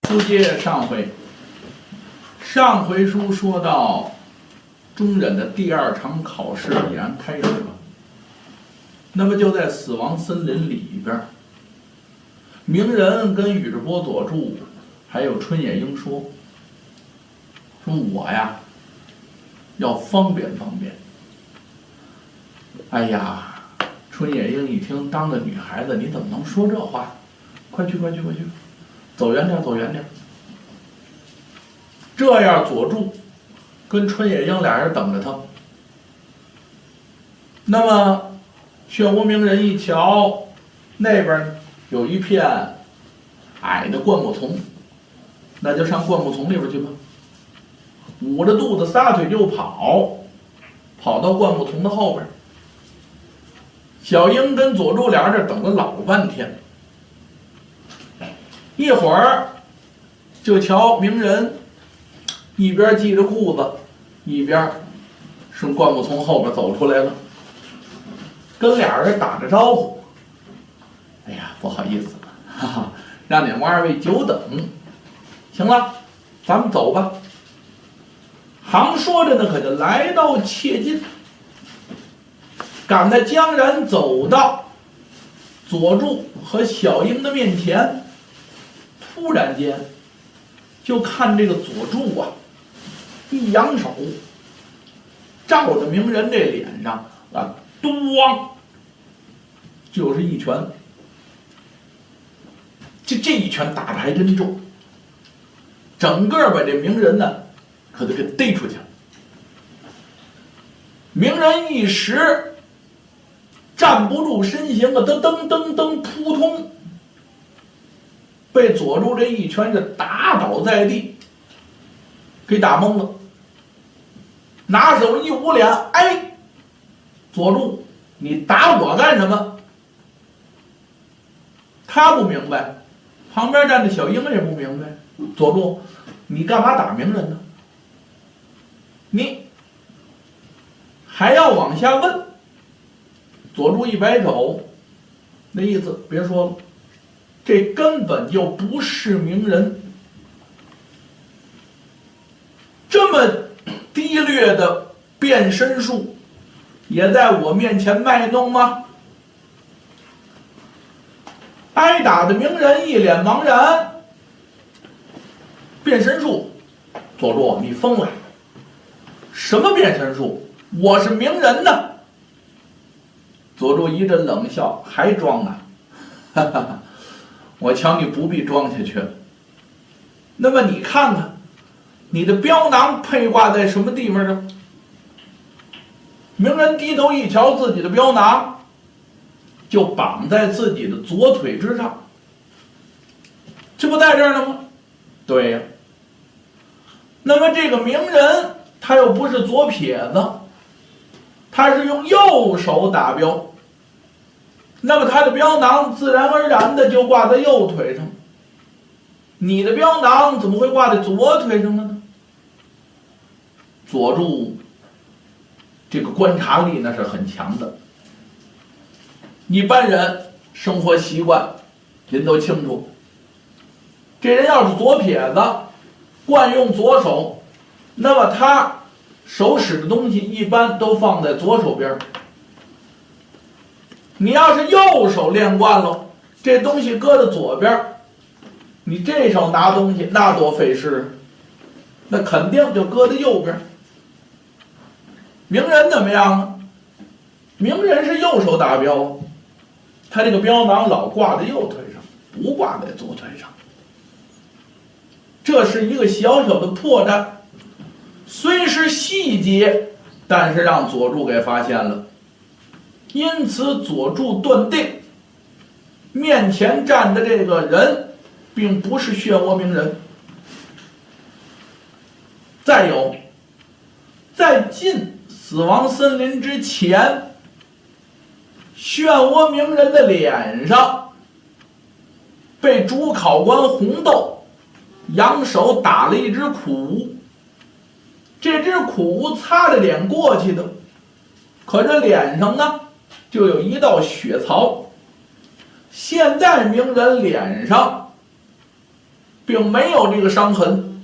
书接上回，上回书说到，中忍的第二场考试已然开始了。那么就在死亡森林里边，鸣人跟宇智波佐助还有春野樱说我呀要方便方便。哎呀，春野樱一听，当个女孩子你怎么能说这话？快去，走远点，走远点。这样佐助跟春野樱俩人等着他。那么漩涡鸣人一瞧，那边有一片矮的灌木丛，那就上灌木丛里边去吧。捂着肚子撒腿就跑，跑到灌木丛的后边。小樱跟佐助俩人这等了老半天，一会儿就瞧鸣人一边系着裤子，一边从灌木丛后边走出来了，跟俩人打着招呼：“哎呀，不好意思，哈哈，让你们二位久等。行了，咱们走吧。”行说着呢，可就来到切近，赶在江然走到佐助和小樱的面前，突然间就看这个佐助啊，一扬手，照着鸣人这脸上啊，咣，就是一拳。这一拳打得还真重，整个把这鸣人呢，可就给逮出去了。鸣人一时站不住身形啊，噔，扑通，被佐助这一拳就打倒在地，给打懵了。拿手一捂脸，哎，佐助，你打我干什么？他不明白，旁边站的小樱也不明白。佐助，你干嘛打鸣人呢？你还要往下问？佐助一摆手，那意思别说了，这根本就不是鸣人。这么低劣的变身术，也在我面前卖弄吗？挨打的鸣人一脸茫然。变身术，佐助，你疯了？什么变身术？我是鸣人呢！佐助一阵冷笑，还装啊？哈哈，我瞧你不必装下去了。那么你看看，你的标囊配挂在什么地方呢？鸣人低头一瞧，自己的标囊就绑在自己的左腿之上，这不在这儿呢吗？对呀。那么这个鸣人他又不是左撇子，他是用右手打标，那么他的标囊自然而然的就挂在右腿上。你的标囊怎么会挂在左腿上了呢？佐助这个观察力那是很强的，一般人生活习惯人都清楚，这人要是左撇子，惯用左手，那么他手使的东西一般都放在左手边。你要是右手练惯了，这东西搁在左边，你这手拿东西那多费事，那肯定就搁在右边。鸣人怎么样啊？鸣人是右手打标，他这个标囊老挂在右腿上，不挂在左腿上。这是一个小小的破绽，虽是细节，但是让佐助给发现了。因此佐助断定，面前站的这个人并不是漩涡鸣人。再有，在进死亡森林之前，漩涡鸣人的脸上被主考官红豆扬手打了一支苦，这支苦擦着脸过去的，可这脸上呢就有一道血槽。现在鸣人脸上并没有这个伤痕。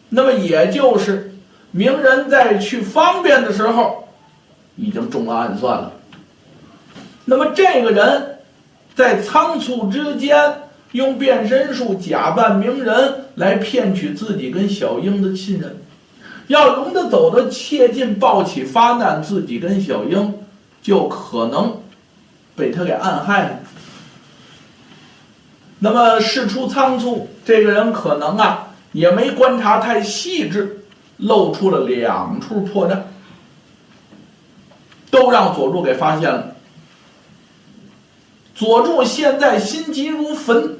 那么也就是鸣人在去方便的时候已经中了暗算了。那么这个人在仓促之间用变身术假扮鸣人来骗取自己跟小英的信任，要容得走的切近抱起发难，自己跟小英就可能被他给暗害了。那么事出仓促，这个人可能也没观察太细致，露出了2处破绽，都让佐助给发现了。佐助现在心急如焚，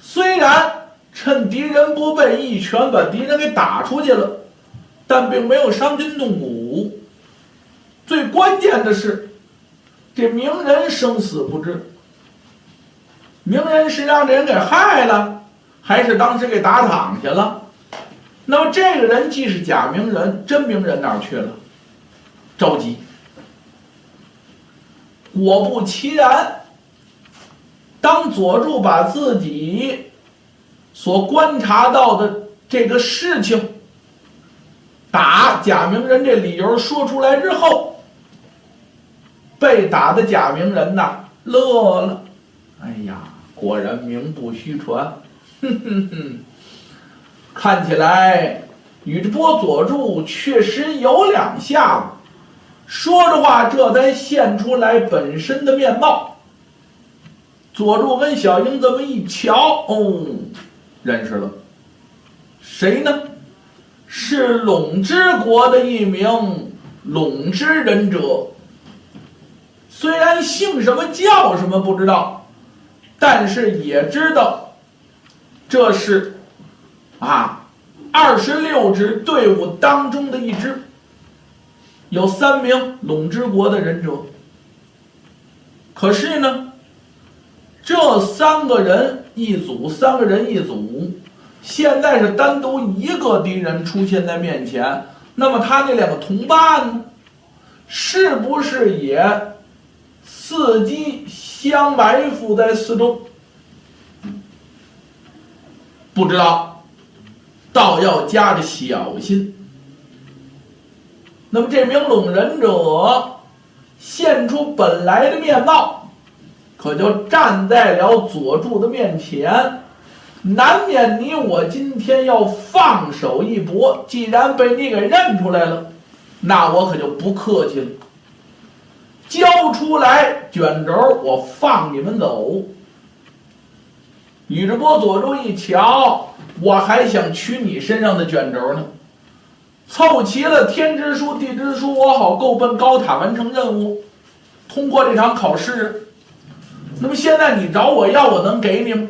虽然趁敌人不备一拳把敌人给打出去了，但并没有伤筋动骨。最关键的是，这鸣人生死不知，鸣人是让这人给害了，还是当时给打躺下了？那么这个人既是假鸣人，真鸣人哪儿去了？着急。果不其然，当佐助把自己所观察到的这个事情打假鸣人这理由说出来之后，被打的假鸣人乐了。哎呀，果然名不虚传，看起来宇智波佐助确实有2下子。说着话，这才现出来本身的面貌。佐助跟小樱这么一瞧，认识了，谁呢？是龙之国的一名龙之忍者。虽然姓什么叫什么不知道，但是也知道这是26支队伍当中的一支，有3名龙之国的忍者。可是呢，这3个人一组，3个人一组，现在是单独一个敌人出现在面前，那么他那2个同伴呢，是不是也伺机相埋伏在四周？不知道，倒要加着小心。那么这名龙忍者现出本来的面貌，可就站在了佐助的面前，难免你我今天要放手一搏。既然被你给认出来了，那我可就不客气了，交出来卷轴，我放你们走。宇智波佐助一瞧，我还想取你身上的卷轴呢，凑齐了天之书地之书，我好够奔高塔完成任务，通过这场考试。那么现在你找我要，我能给你吗？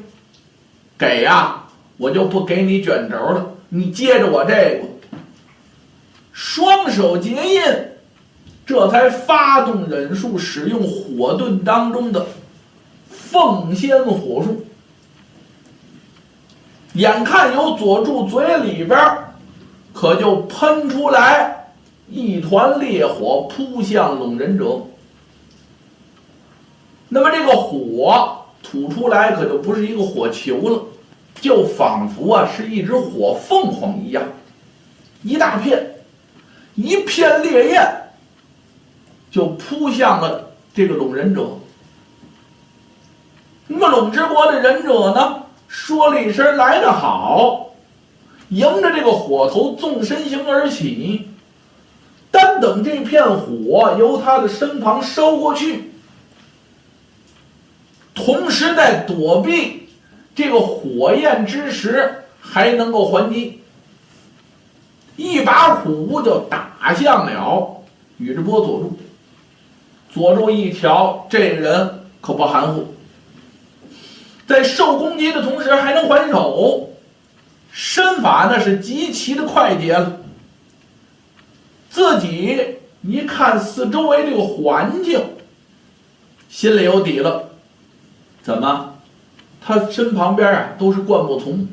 给我就不给你卷轴了，你接着我这个。双手结印，这才发动忍术，使用火遁当中的凤仙火术。眼看有佐助嘴里边可就喷出来一团烈火，扑向龙忍者。那么这个火吐出来可就不是一个火球了，就仿佛是一只火凤凰一样，一大片一片烈焰就扑向了这个龙忍者。那么龙之国的忍者呢，说了一声来得好，迎着这个火头纵身形而起，单等这片火由他的身旁烧过去，同时在躲避这个火焰之时还能够还击，一把虎就打向了宇智波佐助。佐助一瞧，这人可不含糊，在受攻击的同时还能还手，身法那是极其的快捷了。自己一看四周围这个环境，心里有底了。怎么？他身旁边都是灌木丛，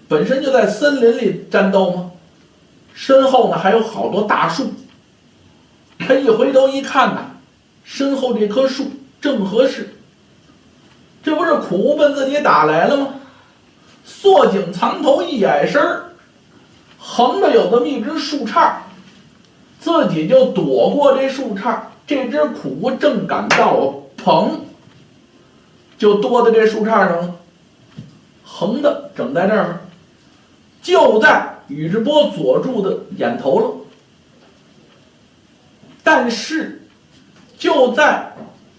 本身就在森林里战斗吗？身后呢还有好多大树。他一回头一看身后这棵树正合适，这不是苦奔自己打来了吗？坐井藏头一矮身儿，横着有这么一只树杈，自己就躲过这树杈。这只苦无正赶到，砰，就剁在这树杈上了，横的整在这儿，就在宇智波佐助的眼头了。但是就在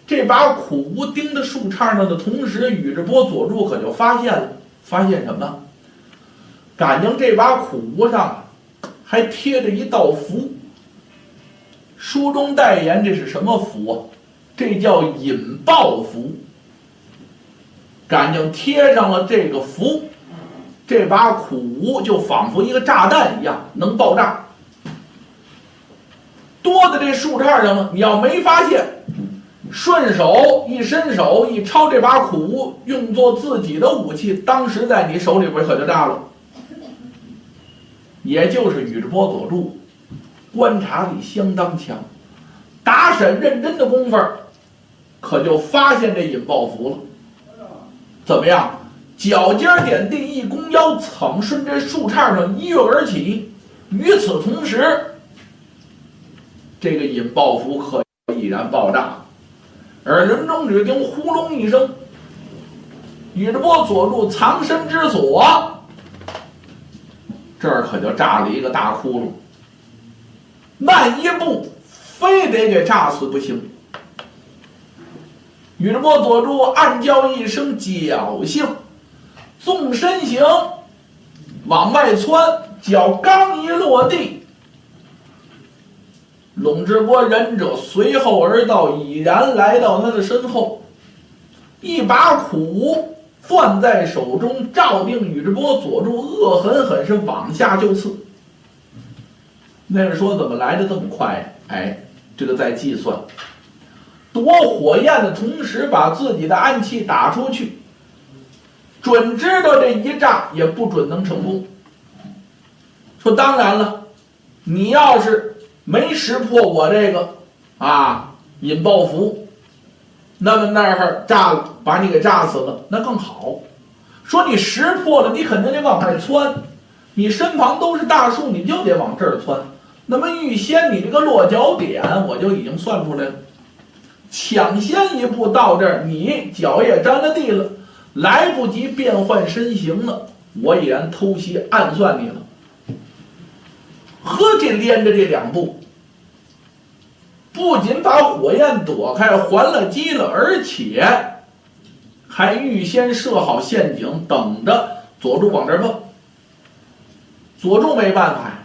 这把苦无钉在树杈上的同时，宇智波佐助可就发现了，发现什么？感情这把苦无上还贴着一道符。书中代言这是什么符啊？这叫引爆符。感情贴上了这个符，这把苦无就仿佛一个炸弹一样能爆炸。多在这树杈上了，你要没发现，顺手一伸手一抄这把苦无，用作自己的武器，当时在你手里边可就炸了。也就是宇智波佐助观察力相当强，打审认真的功夫，可就发现这引爆符了。怎么样？脚尖点地一弓腰，噌顺这树杈上一跃而起。与此同时，这个引爆符可已然爆炸，而人中只听呼隆一声，宇智波佐助藏身之所，这儿可就炸了一个大窟窿，慢一步非得给炸死不行。宇智波佐助暗叫一声侥幸，纵身形往外窜，脚刚一落地，龙之国忍者随后而到，已然来到他的身后，一把苦无攥在手中，照定宇智波佐助，恶狠狠是往下就刺。那人说怎么来的这么快？哎，这个在计算，夺火焰的同时把自己的暗器打出去，准知道这一炸也不准能成功。说当然了，你要是没识破我这个引爆符，那么那儿炸了，把你给炸死了，那更好。说你识破了，你肯定得往那儿窜，你身旁都是大树，你就得往这儿窜。那么预先你这个落脚点我就已经算出来了，抢先一步到这儿，你脚也沾了地了，来不及变换身形了，我已然偷袭暗算你了。呵，这连着这两步，不仅把火焰躲开还了击了，而且还预先设好陷阱，等着佐助往这儿蹦。佐助没办法呀，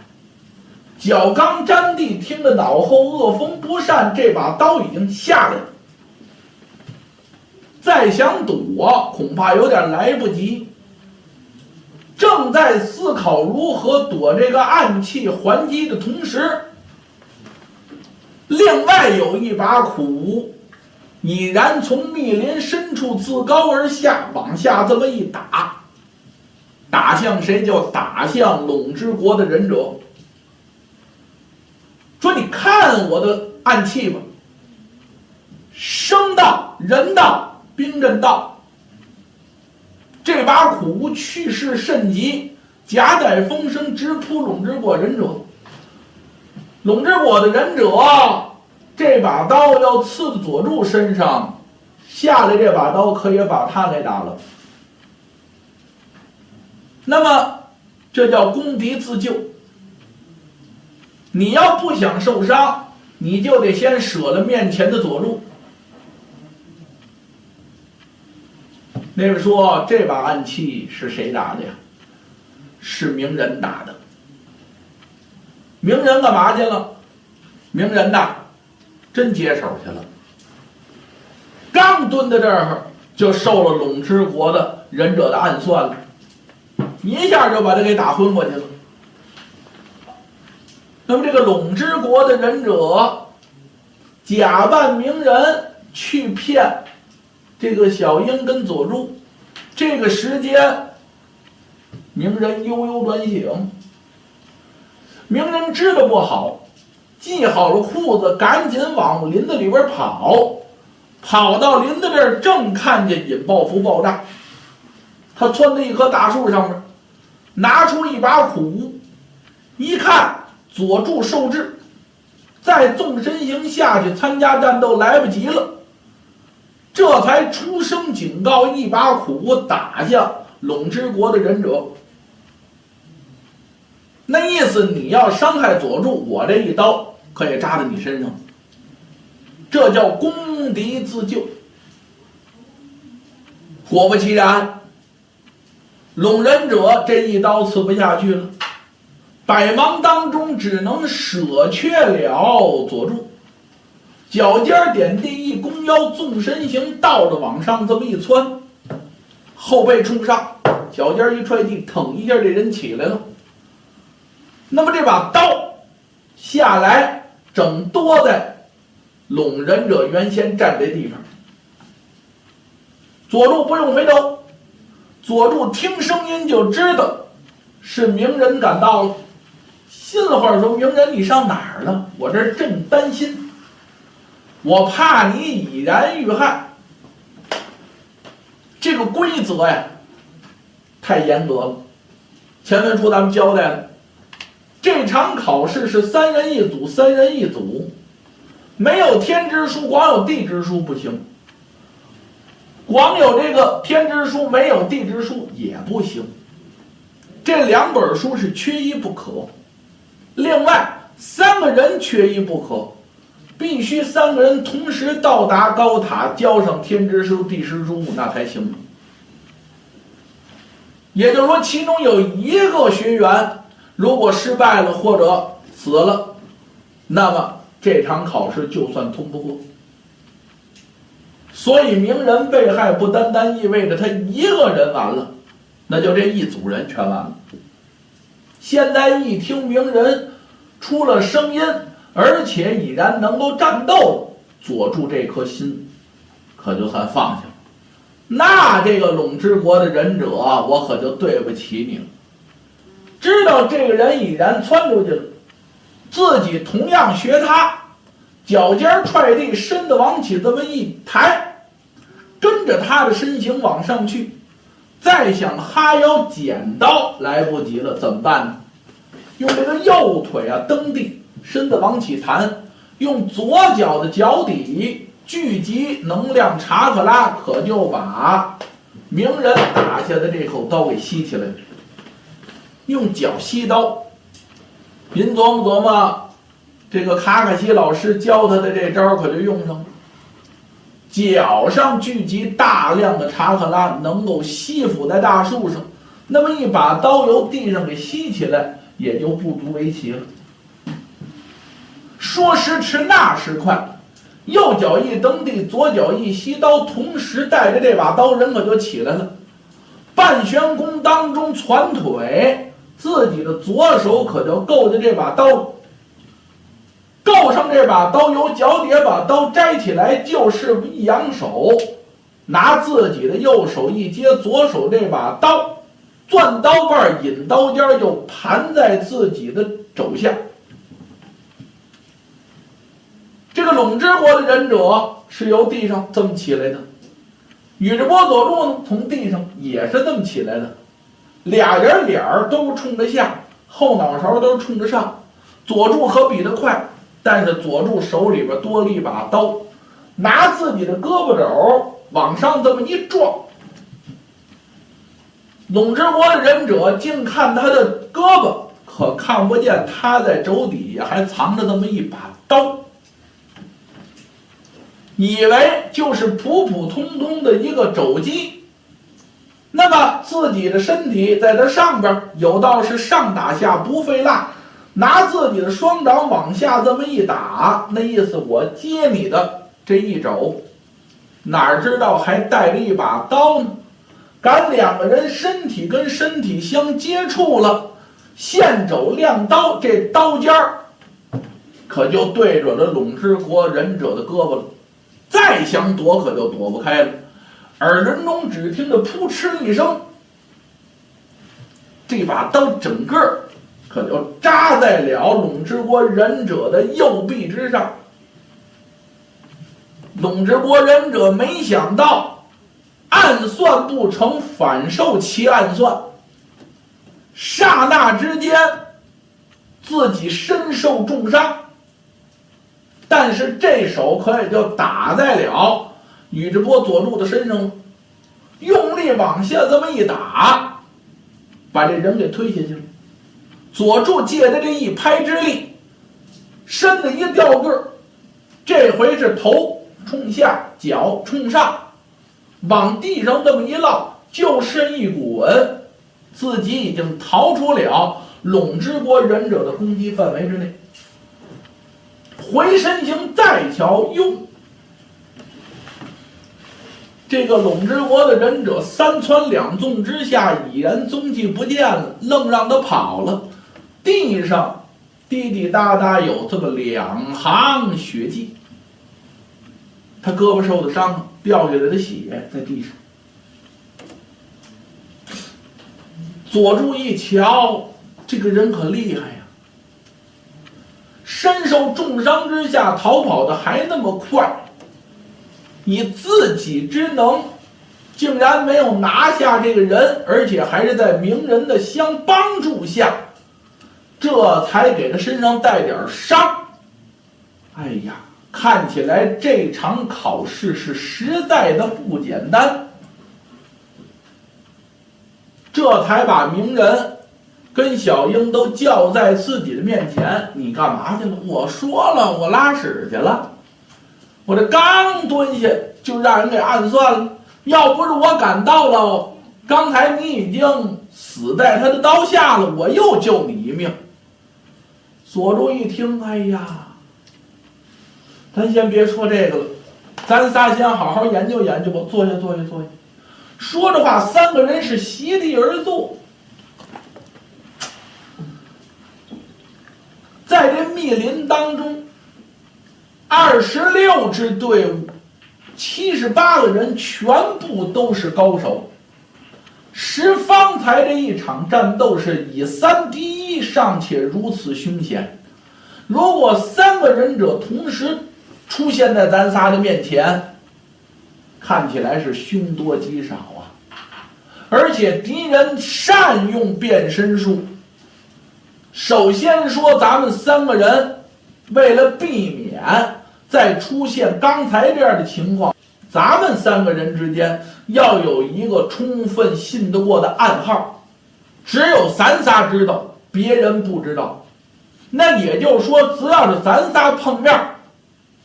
脚刚沾地，听着脑后恶风不善，这把刀已经下来了，再想躲恐怕有点来不及。正在思考如何躲这个暗器还击的同时，另外有一把苦无已然从密林深处自高而下，往下这么一打，打向谁？就打向龙之国的忍者。说你看我的暗器吧，生道、人道、冰刃道，这把苦无去势甚急，夹带风声直扑龙之国忍者。龙之国的忍者这把刀要刺在佐助身上，下来这把刀可以把他给打了。那么这叫攻敌自救。你要不想受伤，你就得先舍了面前的佐助。那位说这把暗器是谁打的呀？是鸣人打的。鸣人干嘛去了？鸣人呐，真接手去了。刚蹲在这儿，就受了龙之国的忍者的暗算了，一下就把他给打昏过去了。那么这个龙之国的忍者假扮鸣人去骗这个小樱跟佐助，这个时间鸣人悠悠转醒，鸣人知道不好，系好了裤子，赶紧往林子里边跑，跑到林子这儿，正看见引爆符爆炸，他窜到一棵大树上面，拿出一把苦无，一看佐助受制，再纵身形下去参加战斗来不及了，这才出声警告，一把苦无打向陇之国的忍者。那意思你要伤害佐助，我这一刀可以扎在你身上，这叫攻敌自救。果不其然，陇忍者这一刀刺不下去了，百忙当中只能舍却了佐助，脚尖点地一弓腰，纵身形倒着往上这么一窜，后背冲上，脚尖一踹地，腾一下这人起来了。那么这把刀下来整多在陇忍者原先站这地方，佐助不用回头，佐助听声音就知道是鸣人赶到了。心里话说，鸣人你上哪儿了？我这正担心，我怕你以然遇害。这个规则呀太严格了，前文书咱们交代了，这场考试是3人一组，3人一组，没有天之书，光有地之书不行，光有这个天之书没有地之书也不行，这2本书是缺一不可。另外3个人缺一不可，必须3个人同时到达高塔，交上天之书地之书，那才行。也就是说，其中有一个学员如果失败了或者死了，那么这场考试就算通不过。所以鸣人被害不单单意味着他一个人完了，那就这一组人全完了。现在一听鸣人出了声音，而且已然能够战斗，佐助这颗心可就算放下了。那这个陇之国的忍者，我可就对不起你了。知道这个人已然窜出去了，自己同样学他，脚尖踹地，身子往起这么一抬，跟着他的身形往上去，再想哈腰剪刀来不及了，怎么办呢？用这个右腿啊蹬地，身子往起弹，用左脚的脚底聚集能量查克拉，可就把鸣人打下的这口刀给吸起来了。用脚吸刀，您琢磨琢磨，这个卡卡西老师教他的这招可就用上了。脚上聚集大量的查克拉，能够吸附在大树上，那么一把刀由地上给吸起来，也就不足为奇了。说时迟，那时快，右脚一蹬地，左脚一吸刀，同时带着这把刀，人可就起来了。半悬弓当中攒腿，自己的左手可就够着这把刀，够上这把刀，由脚底把刀摘起来，就是一扬手，拿自己的右手一接左手这把刀，攥刀把引刀尖就盘在自己的肘下。这个陇之国的忍者是由地上这么起来的，宇智波佐助呢从地上也是这么起来的，俩人脸儿都冲着下，后脑勺都冲着上。佐助可比得快，但是佐助手里边多了一把刀，拿自己的胳膊肘往上这么一撞，陇之国的忍者竟看他的胳膊，可看不见他在肘底下还藏着这么一把刀，以为就是普普通通的一个肘击。那么自己的身体在这上边，有道是上打下不费蜡，拿自己的双掌往下这么一打，那意思我接你的这一肘，哪知道还带着一把刀呢？赶2个人身体跟身体相接触了，现肘亮刀，这刀尖儿可就对准了陇之国忍者的胳膊了，再想躲可就躲不开了。耳轮中只听得扑哧一声，这把刀整个可就扎在了陇之国忍者的右臂之上。陇之国忍者没想到暗算不成，反受其暗算。刹那之间，自己身受重伤，但是这手可也就打在了宇智波佐助的身上，用力往下这么一打，把这人给推下去了。佐助借着这一拍之力，身子一掉个儿，这回是头冲下，脚冲上，往地上这么一落，就剩一股稳，自己已经逃出了拢之国忍者的攻击范围之内。回身形再瞧，哟，这个拢之国的忍者三窜两纵之下，已然踪迹不见了，愣让他跑了。地上滴滴答答有这么2行血迹，他胳膊受的伤，掉下来的血在地上。佐助一瞧，这个人可厉害呀！身受重伤之下，逃跑的还那么快，以自己之能，竟然没有拿下这个人，而且还是在鸣人的相帮助下，这才给他身上带点伤。哎呀，看起来这场考试是实在的不简单。这才把鸣人跟小樱都叫在自己的面前，你干嘛去了？我说了，我拉屎去了。我这刚蹲下就让人给暗算了，要不是我赶到了，刚才你已经死在他的刀下了，我又救你一命。佐助一听，哎呀，咱先别说这个了，咱仨先好好研究研究吧。坐下，坐下，坐下。说着话，3个人是席地而坐。在这密林当中，26支队伍，78个人全部都是高手。使方才这一场战斗是以3敌1，尚且如此凶险。如果3个忍者同时出现在咱仨的面前，看起来是凶多吉少啊！而且敌人善用变身术。首先说，咱们3个人为了避免再出现刚才这样的情况，咱们3个人之间要有一个充分信得过的暗号，只有咱仨知道，别人不知道。那也就是说，只要是咱仨碰面，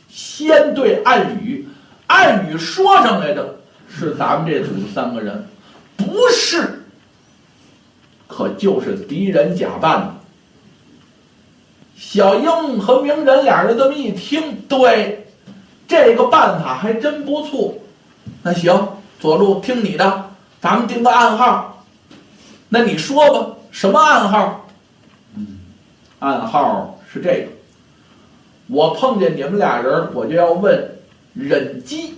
先对暗语，暗语说上来的是咱们这组3个人，不是，可就是敌人假扮的。小樱和鸣人俩人这么一听，对，这个办法还真不错。那行，佐助听你的，咱们定个暗号。那你说吧，什么暗号？暗号是这个：我碰见你们俩人，我就要问忍机。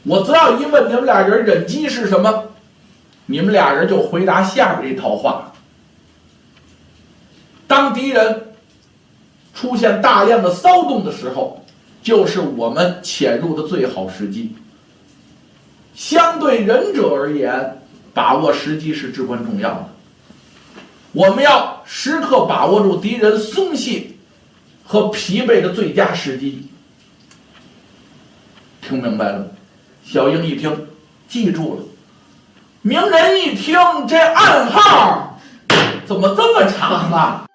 我只要一问你们俩人忍机是什么，你们俩人就回答下边这套话。当敌人出现大量的骚动的时候，就是我们潜入的最好时机。相对忍者而言，把握时机是至关重要的。我们要时刻把握住敌人松懈和疲惫的最佳时机。听明白了吗？小樱一听，记住了。鸣人一听，这暗号怎么这么长啊？